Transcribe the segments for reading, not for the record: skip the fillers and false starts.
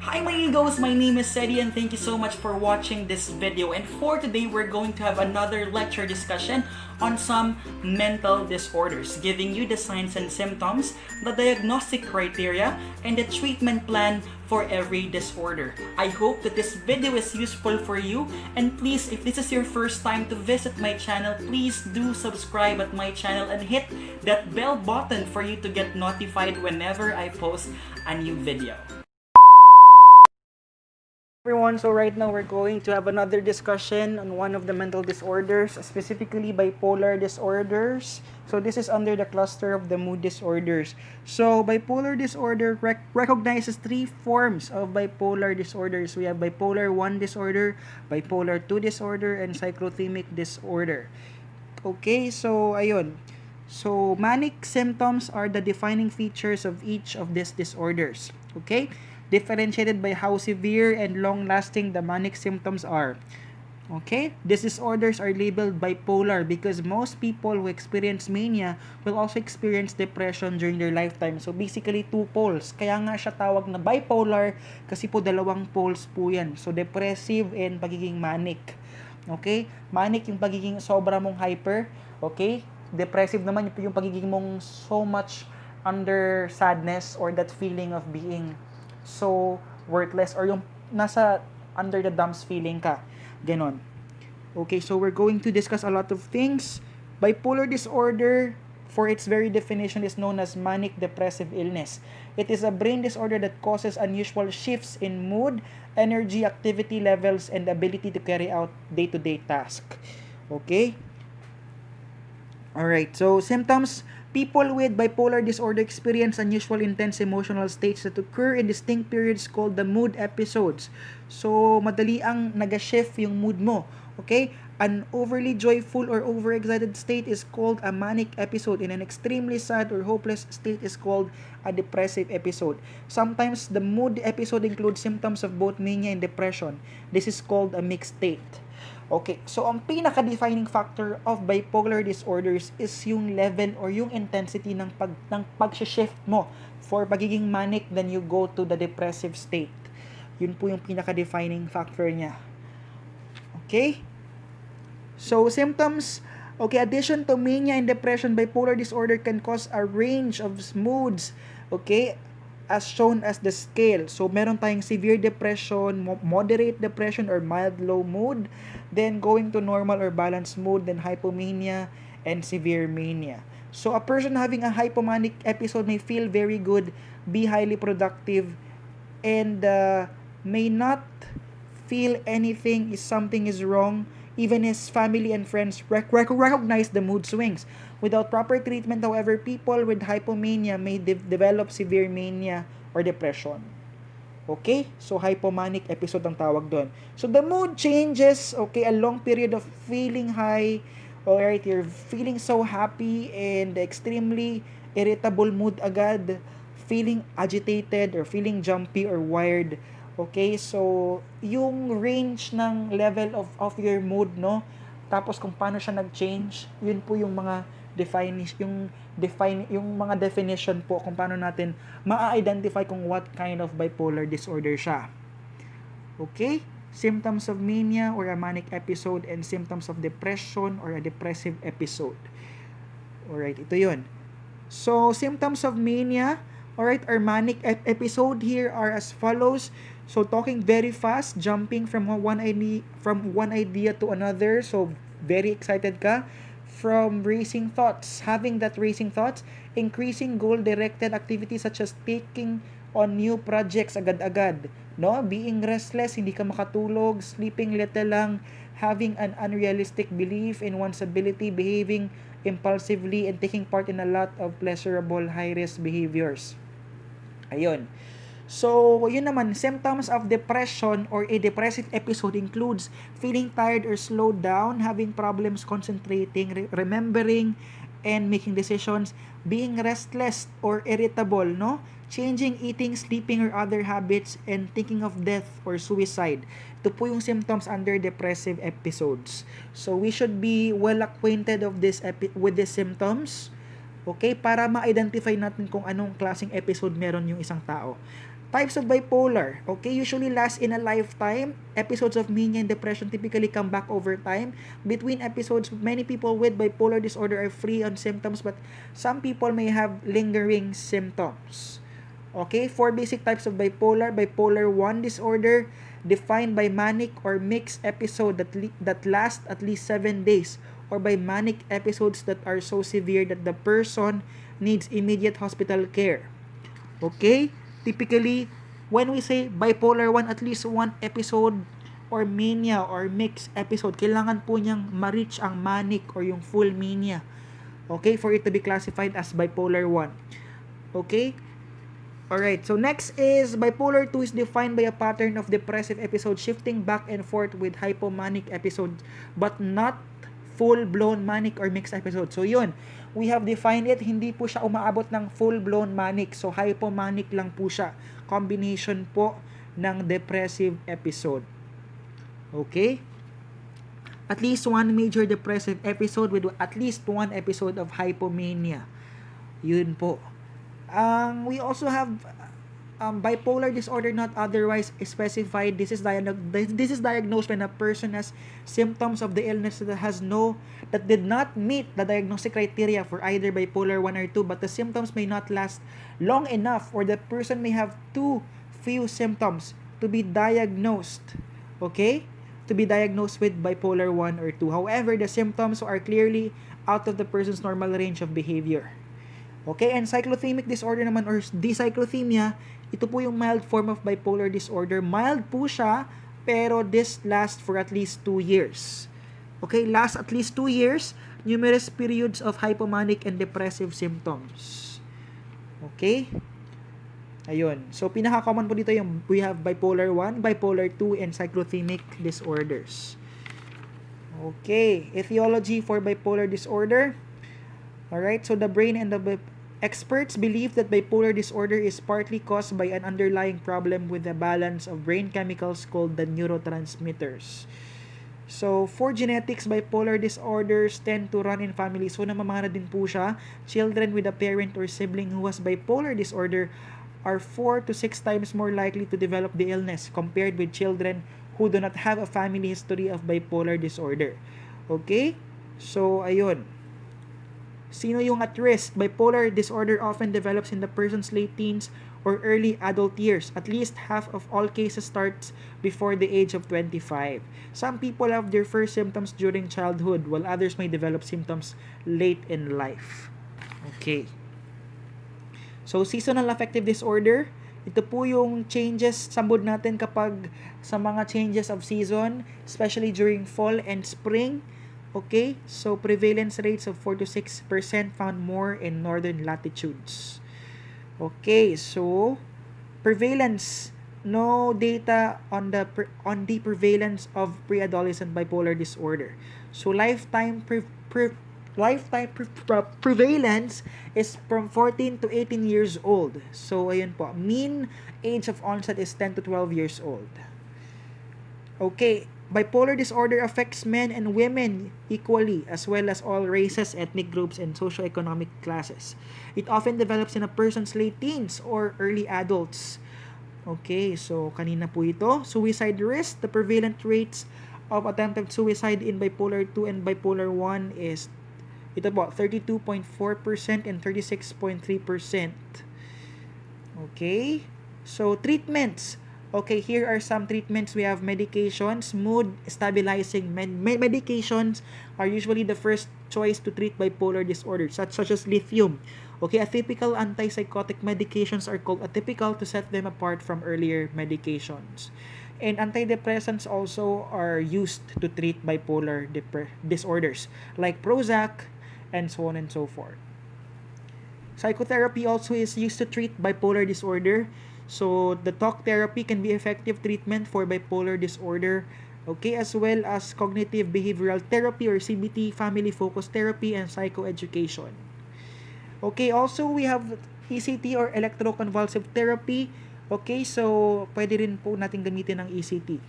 Hi my amigos, my name is Cedie and thank you so much for watching this video. And for today, we're going to have another lecture discussion on some mental disorders, giving you the signs and symptoms, the diagnostic criteria, and the treatment plan for every disorder. I hope that this video is useful for you, and please, if this is your first time to visit my channel, please do subscribe at my channel and hit that bell button for you to get notified whenever I post a new video. Everyone, so right now we're going to have another discussion on one of the mental disorders, specifically bipolar disorders. So this is under the cluster of the mood disorders. So bipolar disorder recognizes three forms of bipolar disorders. We have bipolar 1 disorder, bipolar 2 disorder, and cyclothymic disorder. Okay, so ayun. So manic symptoms are the defining features of each of these disorders. Okay? Differentiated by how severe and long-lasting the manic symptoms are. Okay? These disorders are labeled bipolar because most people who experience mania will also experience depression during their lifetime. So basically, two poles. Kaya nga siya tawag na bipolar kasi po dalawang poles po yan. So depressive and pagiging manic. Okay? Manic yung pagiging sobra mong hyper. Okay? Depressive naman yung pagiging mong so much under sadness or that feeling of being so worthless or yung nasa under the dumps feeling ka. Ganon. Okay, so we're going to discuss a lot of things. Bipolar disorder, for its very definition, is known as manic depressive illness. It is a brain disorder that causes unusual shifts in mood, energy, activity levels, and ability to carry out day-to-day tasks. Okay? Alright, so symptoms. People with bipolar disorder experience unusual intense emotional states that occur in distinct periods called the mood episodes. So, madali ang nag-shift yung mood mo. Okay? An overly joyful or overexcited state is called a manic episode, and an extremely sad or hopeless state is called a depressive episode. Sometimes, the mood episode includes symptoms of both mania and depression. This is called a mixed state. Okay, so ang pinaka-defining factor of bipolar disorders is yung level or yung intensity ng pag-shift mo for pagiging manic, then you go to the depressive state. Yun po yung pinaka-defining factor niya. Okay? So, symptoms, okay, addition to mania and depression, bipolar disorder can cause a range of moods, okay, as shown as the scale. So, meron tayong severe depression, moderate depression, or mild low mood. Then, going to normal or balanced mood, then hypomania, and severe mania. So, a person having a hypomanic episode may feel very good, be highly productive, and may not feel anything is something is wrong. Even his family and friends recognize the mood swings. Without proper treatment, however, people with hypomania may develop severe mania or depression. Okay? So, hypomanic episode ang tawag doon. So, the mood changes, okay, a long period of feeling high, alright, you're feeling so happy and extremely irritable mood agad, feeling agitated or feeling jumpy or wired. Okay, so yung range ng level of your mood, no? Tapos kung paano siya nag-change, yun po yung mga yung mga definition po kung paano natin ma-identify kung what kind of bipolar disorder siya. Okay? Symptoms of mania or a manic episode and symptoms of depression or a depressive episode. Alright, ito yun. So, symptoms of mania, alright, our manic episode here are as follows. So, talking very fast, jumping from one idea to another. So, very excited ka. From racing thoughts, having that racing thoughts, increasing goal-directed activities such as taking on new projects agad-agad. No? Being restless, hindi ka makatulog, sleeping little lang, having an unrealistic belief in one's ability, behaving impulsively, and taking part in a lot of pleasurable high-risk behaviors. Ayun. So, yun naman, symptoms of depression or a depressive episode includes feeling tired or slowed down, having problems concentrating, remembering, and making decisions, being restless or irritable, no? Changing eating, sleeping, or other habits, and thinking of death or suicide. Ito po yung symptoms under depressive episodes. So, we should be well acquainted of with these symptoms, okay, para ma-identify natin kung anong klaseng episode meron yung isang tao. Types of bipolar, okay, usually last in a lifetime. Episodes of mania and depression typically come back over time. Between episodes, many people with bipolar disorder are free on symptoms, but some people may have lingering symptoms. Okay, 4 basic types of bipolar. Bipolar 1 disorder, defined by manic or mixed episode that last at least 7 days, or by manic episodes that are so severe that the person needs immediate hospital care. Okay? Typically, when we say bipolar 1, at least one episode or mania or mixed episode, kailangan po niyang ma-reach ang manic or yung full mania. Okay? For it to be classified as bipolar 1. Okay? Alright, so next is bipolar 2 is defined by a pattern of depressive episodes shifting back and forth with hypomanic episodes but not full-blown manic or mixed episodes. So yun, we have defined it, hindi po siya umaabot ng full-blown manic. So hypomanic lang po siya. Combination po ng depressive episode. Okay? At least one major depressive episode with at least one episode of hypomania. Yun po. We also have bipolar disorder not otherwise specified. This is diagnosed when a person has symptoms of the illness that did not meet the diagnostic criteria for either bipolar 1 or 2, but the symptoms may not last long enough, or the person may have too few symptoms to be diagnosed. Okay? To be diagnosed with bipolar 1 or 2. However, the symptoms are clearly out of the person's normal range of behavior. Okay, and cyclothymic disorder naman or dycyclothymia, ito po yung mild form of bipolar disorder. Mild po siya, pero this lasts for at least 2 years. Okay, last at least 2 years, numerous periods of hypomanic and depressive symptoms. Okay? Ayun. So, pinaka-common po dito yung we have bipolar 1, bipolar 2, and cyclothymic disorders. Okay, etiology for bipolar disorder. Alright, so the brain and the experts believe that bipolar disorder is partly caused by an underlying problem with the balance of brain chemicals called the neurotransmitters. So, for genetics, bipolar disorders tend to run in families. So, namamana din po siya. Children with a parent or sibling who has bipolar disorder are 4 to 6 times more likely to develop the illness compared with children who do not have a family history of bipolar disorder. Okay? So, ayun. Sino yung at risk? Bipolar disorder often develops in the person's late teens or early adult years. At least half of all cases starts before the age of 25. Some people have their first symptoms during childhood, while others may develop symptoms late in life. Okay. So, seasonal affective disorder, ito po yung changes, sambod natin kapag sa mga changes of season, especially during fall and spring. Okay, so prevalence rates of 4 to 6% found more in northern latitudes. Okay, so prevalence, no data on the prevalence of pre-adolescent bipolar disorder. So lifetime prevalence is from 14 to 18 years old. So ayun po, mean age of onset is 10 to 12 years old. Okay, bipolar disorder affects men and women equally, as well as all races, ethnic groups, and socioeconomic classes. It often develops in a person's late teens or early adults. Okay, so kanina po ito. Suicide risk, the prevalent rates of attempted suicide in bipolar 2 and bipolar 1 is ito po, 32.4% and 36.3%. Okay, so treatments. Okay, here are some treatments. We have medications, mood stabilizing medications are usually the first choice to treat bipolar disorder, such as lithium. Okay, atypical antipsychotic medications are called atypical to set them apart from earlier medications. And antidepressants also are used to treat bipolar disorders, like Prozac and so on and so forth. Psychotherapy also is used to treat bipolar disorder. So, the talk therapy can be effective treatment for bipolar disorder, okay, as well as cognitive behavioral therapy or CBT, family-focused therapy, and psychoeducation. Okay, also we have ECT or electroconvulsive therapy. Okay, so pwede rin po natin gamitin ng ECT.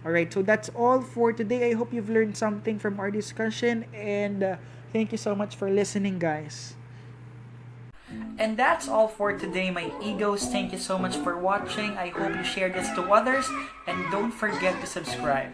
Alright, so that's all for today. I hope you've learned something from our discussion, and thank you so much for listening, guys. And that's all for today, my egos. Thank you so much for watching. I hope you share this to others, and don't forget to subscribe.